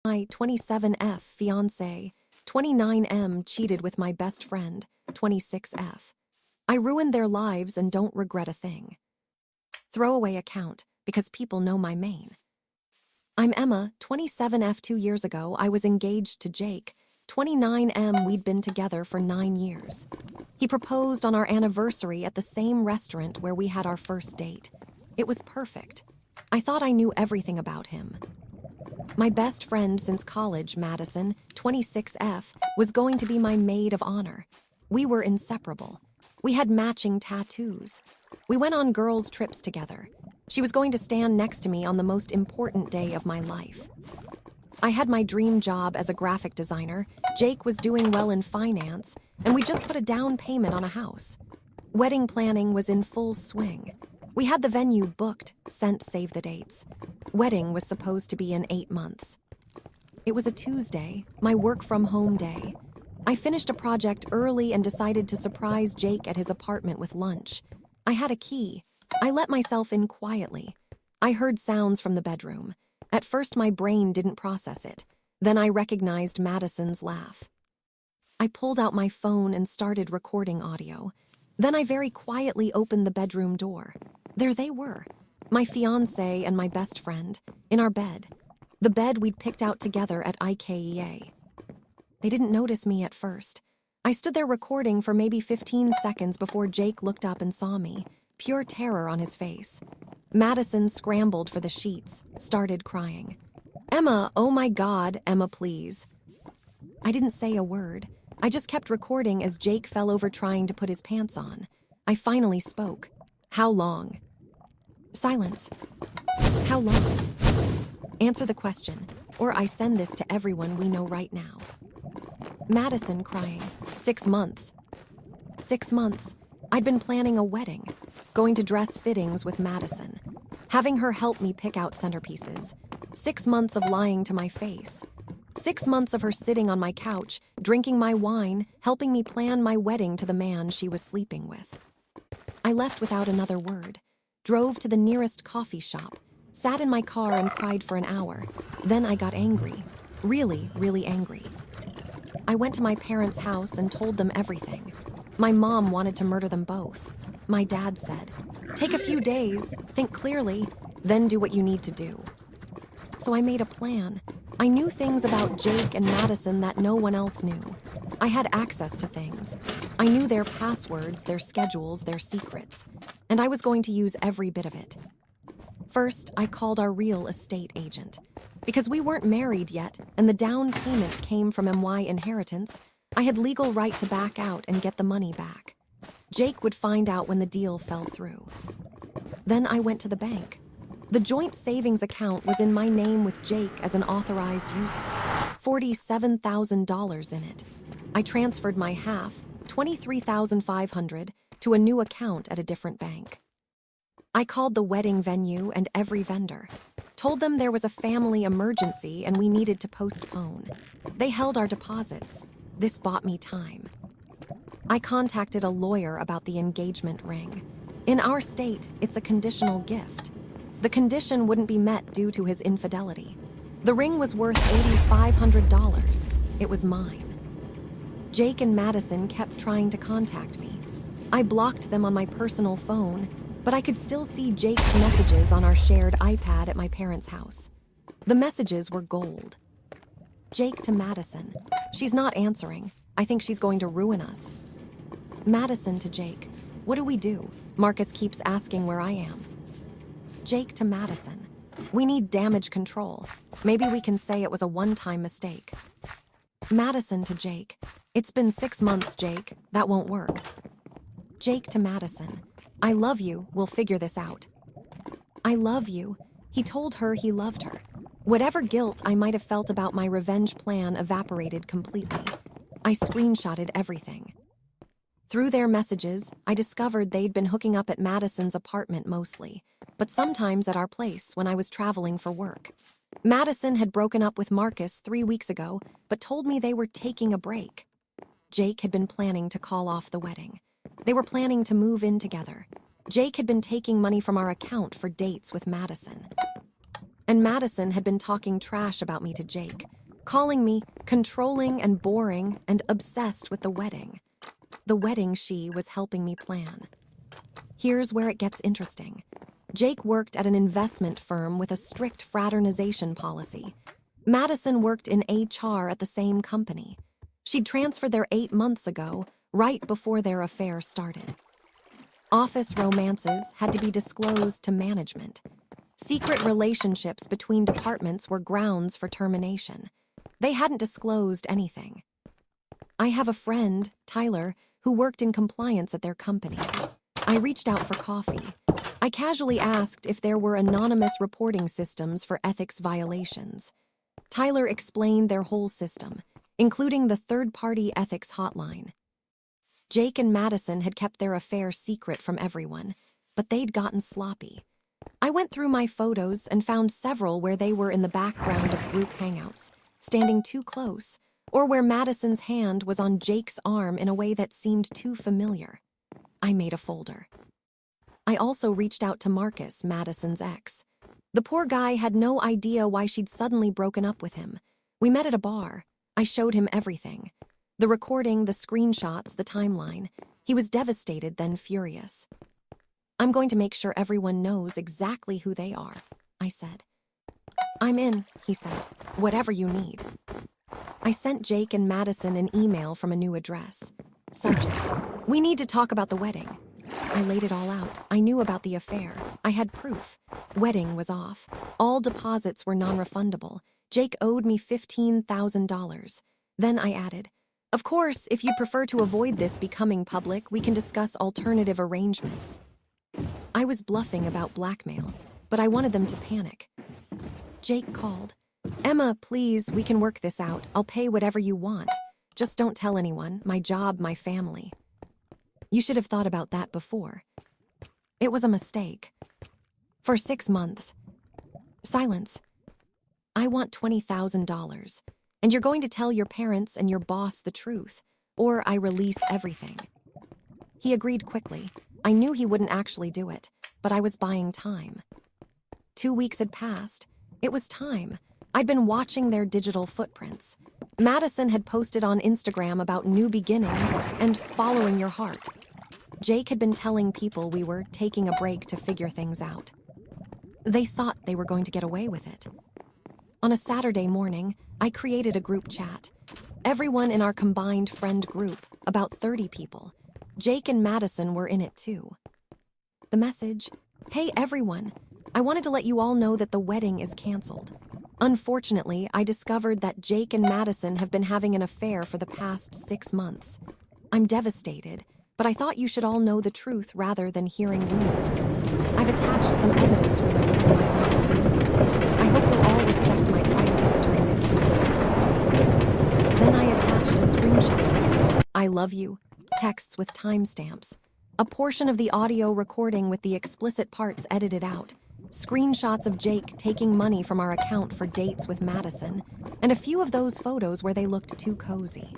My 27F fiancé, 29M cheated with my best friend, 26F. I ruined their lives and don't regret a thing. Throwaway account, because people know my main. I'm Emma, 27F. 2 years ago, I was engaged to Jake, 29M. We'd been together for 9 years. He proposed on our anniversary at the same restaurant where we had our first date. It was perfect. I thought I knew everything about him. My best friend since college, Madison, 26F, was going to be my maid of honor. We were inseparable. We had matching tattoos. We went on girls' trips together. She was going to stand next to me on the most important day of my life. I had my dream job as a graphic designer, Jake was doing well in finance, and we just put a down payment on a house. Wedding planning was in full swing. We had the venue booked, sent save the dates. Wedding was supposed to be in 8 months. It was a Tuesday, my work-from-home day. I finished a project early and decided to surprise Jake at his apartment with lunch. I had a key. I let myself in quietly. I heard sounds from the bedroom. At first, my brain didn't process it. Then I recognized Madison's laugh. I pulled out my phone and started recording audio. Then I very quietly opened the bedroom door. There they were, my fiancé and my best friend, in our bed. The bed we'd picked out together at IKEA. They didn't notice me at first. I stood there recording for maybe 15 seconds before Jake looked up and saw me, pure terror on his face. Madison scrambled for the sheets, started crying. "Emma, oh my God, Emma, please." I didn't say a word. I just kept recording as Jake fell over trying to put his pants on. I finally spoke. "How long?" Silence. "How long?" Answer the question, or I send this to everyone we know right now. Madison crying. 6 months. 6 months. I'd been planning a wedding, going to dress fittings with Madison, having her help me pick out centerpieces. 6 months of lying to my face. 6 months of her sitting on my couch, drinking my wine, helping me plan my wedding to the man she was sleeping with. I left without another word, drove to the nearest coffee shop, sat in my car and cried for an hour. Then I got angry, really, really angry. I went to my parents' house and told them everything. My mom wanted to murder them both. My dad said, "Take a few days, think clearly, then do what you need to do." So I made a plan. I knew things about Jake and Madison that no one else knew. I had access to things. I knew their passwords, their schedules, their secrets, and I was going to use every bit of it. First, I called our real estate agent. Because we weren't married yet, and the down payment came from MY inheritance, I had legal right to back out and get the money back. Jake would find out when the deal fell through. Then I went to the bank. The joint savings account was in my name with Jake as an authorized user, $47,000 in it. I transferred my half, $23,500, to a new account at a different bank. I called the wedding venue and every vendor, told them there was a family emergency and we needed to postpone. They held our deposits. This bought me time. I contacted a lawyer about the engagement ring. In our state, it's a conditional gift. The condition wouldn't be met due to his infidelity. The ring was worth $8,500. It was mine. Jake and Madison kept trying to contact me. I blocked them on my personal phone, but I could still see Jake's messages on our shared iPad at my parents' house. The messages were gold. Jake to Madison. "She's not answering. I think she's going to ruin us." Madison to Jake. "What do we do? Marcus keeps asking where I am." Jake to Madison. "We need damage control. Maybe we can say it was a one-time mistake." Madison to Jake. "It's been 6 months, Jake. That won't work." Jake to Madison. "I love you. We'll figure this out." I love you. He told her he loved her. Whatever guilt I might have felt about my revenge plan evaporated completely. I screenshotted everything. Through their messages, I discovered they'd been hooking up at Madison's apartment mostly, but sometimes at our place when I was traveling for work. Madison had broken up with Marcus 3 weeks ago, but told me they were taking a break. Jake had been planning to call off the wedding. They were planning to move in together. Jake had been taking money from our account for dates with Madison. and Madison had been talking trash about me to Jake, calling me controlling and boring and obsessed with the wedding. The wedding she was helping me plan. Here's where it gets interesting. Jake worked at an investment firm with a strict fraternization policy. Madison worked in HR at the same company. She'd transferred there 8 months ago, right before their affair started. Office romances had to be disclosed to management. Secret relationships between departments were grounds for termination. They hadn't disclosed anything. I have a friend, Tyler, who worked in compliance at their company. I reached out for coffee. I casually asked if there were anonymous reporting systems for ethics violations. Tyler explained their whole system, including the third-party ethics hotline. Jake and Madison had kept their affair secret from everyone, but they'd gotten sloppy. I went through my photos and found several where they were in the background of group hangouts, standing too close, or where Madison's hand was on Jake's arm in a way that seemed too familiar. I made a folder. I also reached out to Marcus, Madison's ex. The poor guy had no idea why she'd suddenly broken up with him. We met at a bar. I showed him everything. The recording, the screenshots, the timeline. He was devastated, then furious. I'm going to make sure everyone knows exactly who they are, I said. I'm in, he said. Whatever you need. I sent Jake and Madison an email from a new address. Subject: we need to talk about the wedding. I laid it all out. I knew about the affair. I had proof. Wedding was off. All deposits were non-refundable. Jake owed me $15,000. Then I added, of course, if you prefer to avoid this becoming public, we can discuss alternative arrangements. I was bluffing about blackmail, but I wanted them to panic. Jake called. Emma, please, we can work this out. I'll pay whatever you want. Just don't tell anyone. My job, my family. You should have thought about that before. It was a mistake. For 6 months. Silence. I want $20,000, and you're going to tell your parents and your boss the truth, or I release everything. He agreed quickly. I knew he wouldn't actually do it, but I was buying time. 2 weeks had passed. It was time. I'd been watching their digital footprints. Madison had posted on Instagram about new beginnings and following your heart. Jake had been telling people we were taking a break to figure things out. They thought they were going to get away with it. On a Saturday morning, I created a group chat. Everyone in our combined friend group, about 30 people. Jake and Madison were in it too. The message: hey everyone, I wanted to let you all know that the wedding is canceled. Unfortunately, I discovered that Jake and Madison have been having an affair for the past 6 months. I'm devastated, but I thought you should all know the truth rather than hearing rumors. I've attached some evidence for those who might not believe me. I hope you'll all respect my privacy during this difficult time. Then I attached a screenshot. I love you. Texts with timestamps. A portion of the audio recording with the explicit parts edited out. Screenshots of Jake taking money from our account for dates with Madison, and a few of those photos where they looked too cozy.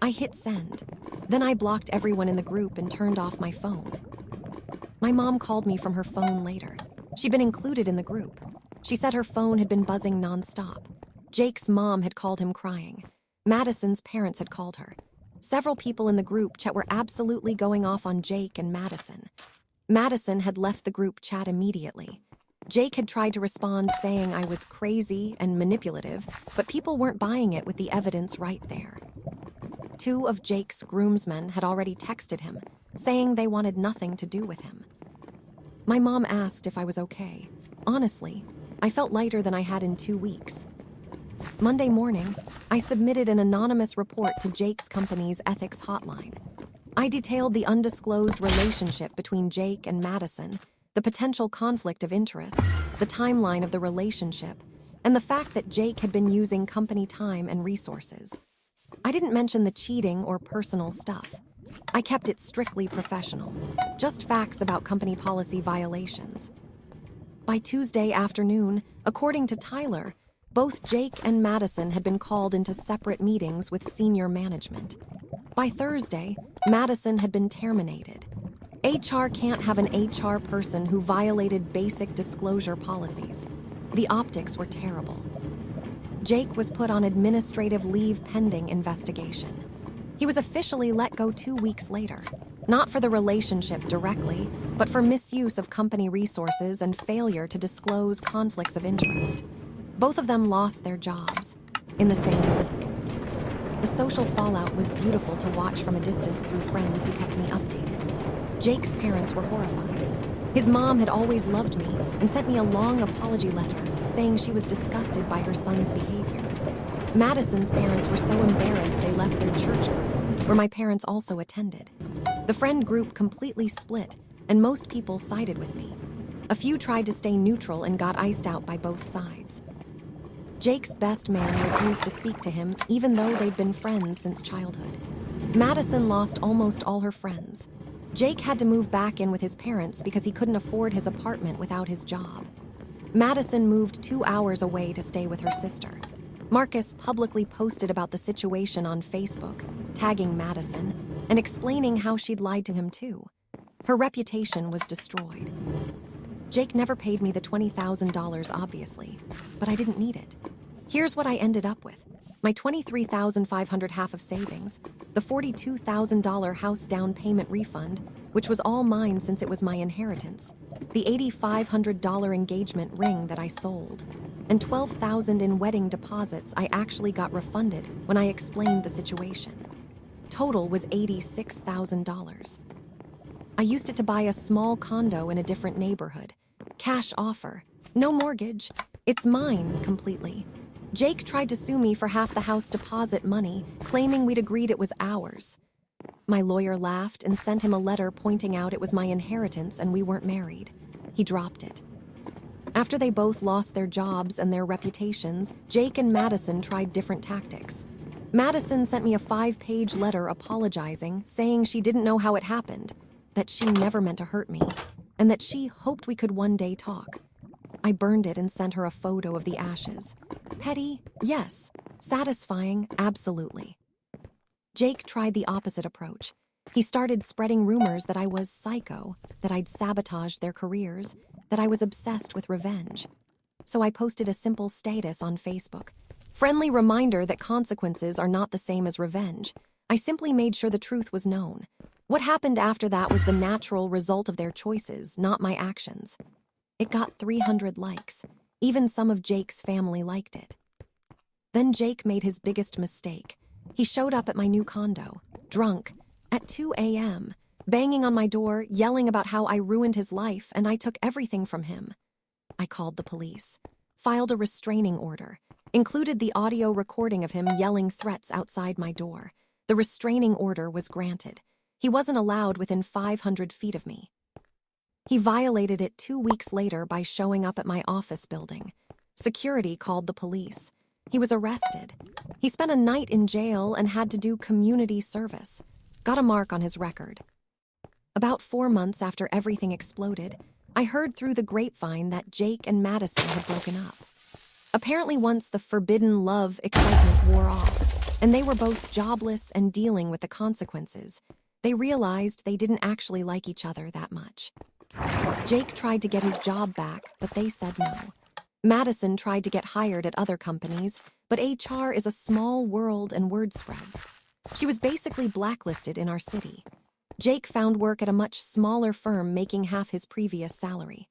I hit send. Then I blocked everyone in the group and turned off my phone. My mom called me from her phone later. She'd been included in the group. She said her phone had been buzzing nonstop. Jake's mom had called him crying. Madison's parents had called her. Several people in the group chat were absolutely going off on Jake and Madison. Madison had left the group chat immediately. Jake had tried to respond saying I was crazy and manipulative, but people weren't buying it with the evidence right there. 2 of Jake's groomsmen had already texted him, saying they wanted nothing to do with him. My mom asked if I was okay. Honestly, I felt lighter than I had in 2 weeks. Monday morning, I submitted an anonymous report to Jake's company's ethics hotline. I detailed the undisclosed relationship between Jake and Madison, the potential conflict of interest, the timeline of the relationship, and the fact that Jake had been using company time and resources. I didn't mention the cheating or personal stuff. I kept it strictly professional, just facts about company policy violations. By Tuesday afternoon, according to Tyler, both Jake and Madison had been called into separate meetings with senior management. By Thursday, Madison had been terminated. HR can't have an HR person who violated basic disclosure policies. The optics were terrible. Jake was put on administrative leave pending investigation. He was officially let go 2 weeks later, not for the relationship directly, but for misuse of company resources and failure to disclose conflicts of interest. Both of them lost their jobs in the same week. The social fallout was beautiful to watch from a distance through friends who kept me updated. Jake's parents were horrified. His mom had always loved me and sent me a long apology letter saying she was disgusted by her son's behavior. Madison's parents were so embarrassed they left their church group, where my parents also attended. The friend group completely split, and most people sided with me. A few tried to stay neutral and got iced out by both sides. Jake's best man refused to speak to him, even though they'd been friends since childhood. Madison lost almost all her friends. Jake had to move back in with his parents because he couldn't afford his apartment without his job. Madison moved 2 hours away to stay with her sister. Marcus publicly posted about the situation on Facebook, tagging Madison, and explaining how she'd lied to him too. Her reputation was destroyed. Jake never paid me the $20,000, obviously, but I didn't need it. Here's what I ended up with. My $23,500 half of savings, the $42,000 house down payment refund, which was all mine since it was my inheritance, the $8,500 engagement ring that I sold, and $12,000 in wedding deposits I actually got refunded when I explained the situation. Total was $86,000. I used it to buy a small condo in a different neighborhood. Cash offer. No mortgage. It's mine completely. Jake tried to sue me for half the house deposit money, claiming we'd agreed it was ours. My lawyer laughed and sent him a letter pointing out it was my inheritance and we weren't married. He dropped it. After they both lost their jobs and their reputations, Jake and Madison tried different tactics. Madison sent me a 5-page letter apologizing, saying she didn't know how it happened, that she never meant to hurt me, and that she hoped we could one day talk. I burned it and sent her a photo of the ashes. Petty, yes. Satisfying, absolutely. Jake tried the opposite approach. He started spreading rumors that I was psycho, that I'd sabotaged their careers, that I was obsessed with revenge. So I posted a simple status on Facebook. Friendly reminder that consequences are not the same as revenge. I simply made sure the truth was known. What happened after that was the natural result of their choices, not my actions. It got 300 likes. Even some of Jake's family liked it. Then Jake made his biggest mistake. He showed up at my new condo, drunk, at 2 a.m., banging on my door, yelling about how I ruined his life and I took everything from him. I called the police, filed a restraining order, included the audio recording of him yelling threats outside my door. The restraining order was granted. He wasn't allowed within 500 feet of me. He violated it 2 weeks later by showing up at my office building. Security called the police. He was arrested. He spent a night in jail and had to do community service. Got a mark on his record. About 4 months after everything exploded, I heard through the grapevine that Jake and Madison had broken up. Apparently once the forbidden love excitement wore off, and they were both jobless and dealing with the consequences, they realized they didn't actually like each other that much. Jake tried to get his job back, but they said no. Madison tried to get hired at other companies, but HR is a small world and word spreads. She was basically blacklisted in our city. Jake found work at a much smaller firm making half his previous salary.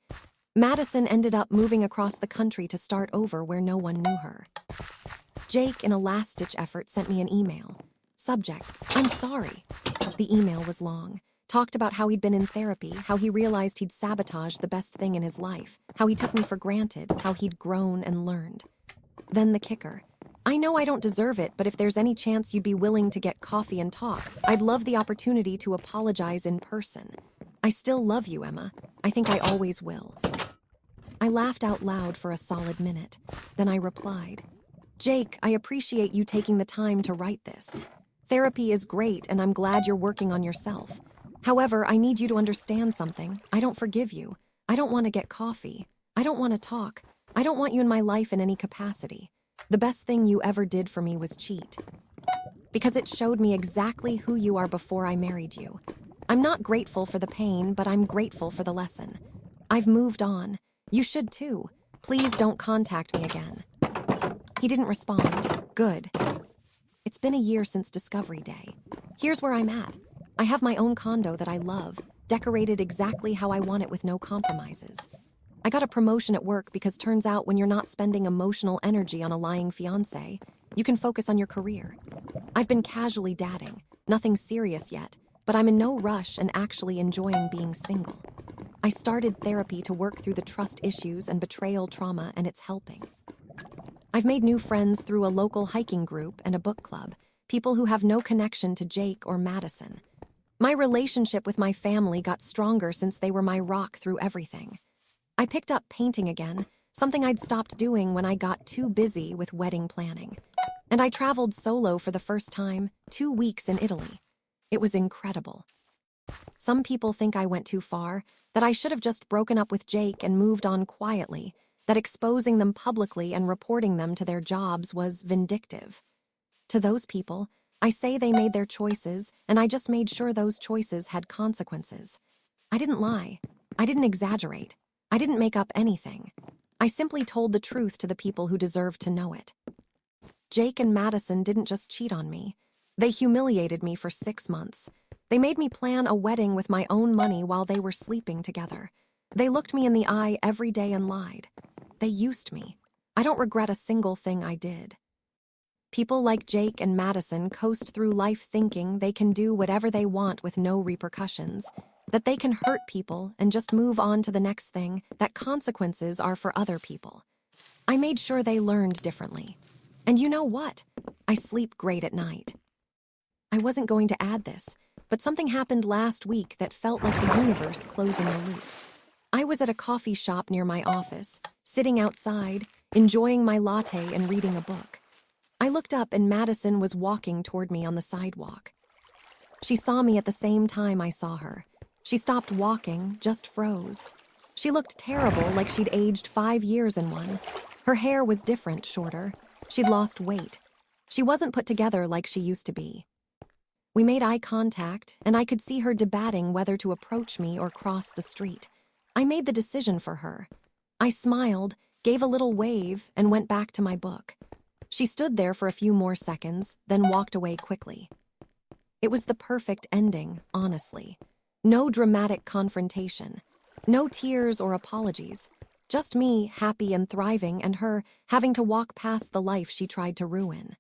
Madison ended up moving across the country to start over where no one knew her. Jake, in a last-ditch effort, sent me an email. Subject, I'm sorry. The email was long. Talked about how he'd been in therapy, how he realized he'd sabotaged the best thing in his life, how he took me for granted, how he'd grown and learned. Then the kicker. I know I don't deserve it, but if there's any chance you'd be willing to get coffee and talk, I'd love the opportunity to apologize in person. I still love you, Emma. I think I always will. I laughed out loud for a solid minute. Then I replied, Jake, I appreciate you taking the time to write this. Therapy is great, and I'm glad you're working on yourself. However, I need you to understand something. I don't forgive you. I don't want to get coffee. I don't want to talk. I don't want you in my life in any capacity. The best thing you ever did for me was cheat. Because it showed me exactly who you are before I married you. I'm not grateful for the pain, but I'm grateful for the lesson. I've moved on. You should too. Please don't contact me again. He didn't respond. Good. It's been a year since Discovery Day. Here's where I'm at. I have my own condo that I love, decorated exactly how I want it with no compromises. I got a promotion at work because turns out when you're not spending emotional energy on a lying fiancé, you can focus on your career. I've been casually dating, nothing serious yet, but I'm in no rush and actually enjoying being single. I started therapy to work through the trust issues and betrayal trauma, and it's helping. I've made new friends through a local hiking group and a book club, people who have no connection to Jake or Madison. My relationship with my family got stronger since they were my rock through everything. I picked up painting again, something I'd stopped doing when I got too busy with wedding planning. And I traveled solo for the first time, 2 weeks in Italy. It was incredible. Some people think I went too far, that I should have just broken up with Jake and moved on quietly, that exposing them publicly and reporting them to their jobs was vindictive. To those people, I say they made their choices, and I just made sure those choices had consequences. I didn't lie. I didn't exaggerate. I didn't make up anything. I simply told the truth to the people who deserved to know it. Jake and Madison didn't just cheat on me. They humiliated me for 6 months. They made me plan a wedding with my own money while they were sleeping together. They looked me in the eye every day and lied. They used me. I don't regret a single thing I did. People like Jake and Madison coast through life thinking they can do whatever they want with no repercussions, that they can hurt people and just move on to the next thing, that consequences are for other people. I made sure they learned differently. And you know what? I sleep great at night. I wasn't going to add this, but something happened last week that felt like the universe closing the loop. I was at a coffee shop near my office, sitting outside, enjoying my latte and reading a book. I looked up and Madison was walking toward me on the sidewalk. She saw me at the same time I saw her. She stopped walking, just froze. She looked terrible, like she'd aged 5 years in one. Her hair was different, shorter. She'd lost weight. She wasn't put together like she used to be. We made eye contact, and I could see her debating whether to approach me or cross the street. I made the decision for her. I smiled, gave a little wave, and went back to my book. She stood there for a few more seconds, then walked away quickly. It was the perfect ending, honestly. No dramatic confrontation. No tears or apologies. Just me, happy and thriving, and her having to walk past the life she tried to ruin.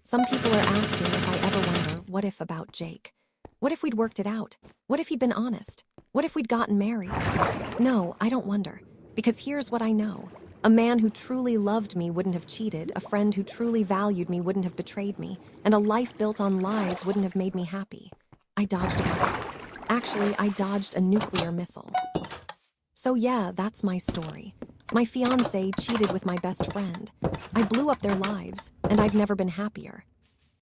Some people are asking if I ever wonder, what if about Jake? What if we'd worked it out? What if he'd been honest? What if we'd gotten married? No, I don't wonder, because here's what I know. A man who truly loved me wouldn't have cheated, a friend who truly valued me wouldn't have betrayed me, and a life built on lies wouldn't have made me happy. I dodged a bullet. Actually, I dodged a nuclear missile. So yeah, that's my story. My fiancé cheated with my best friend. I blew up their lives, and I've never been happier.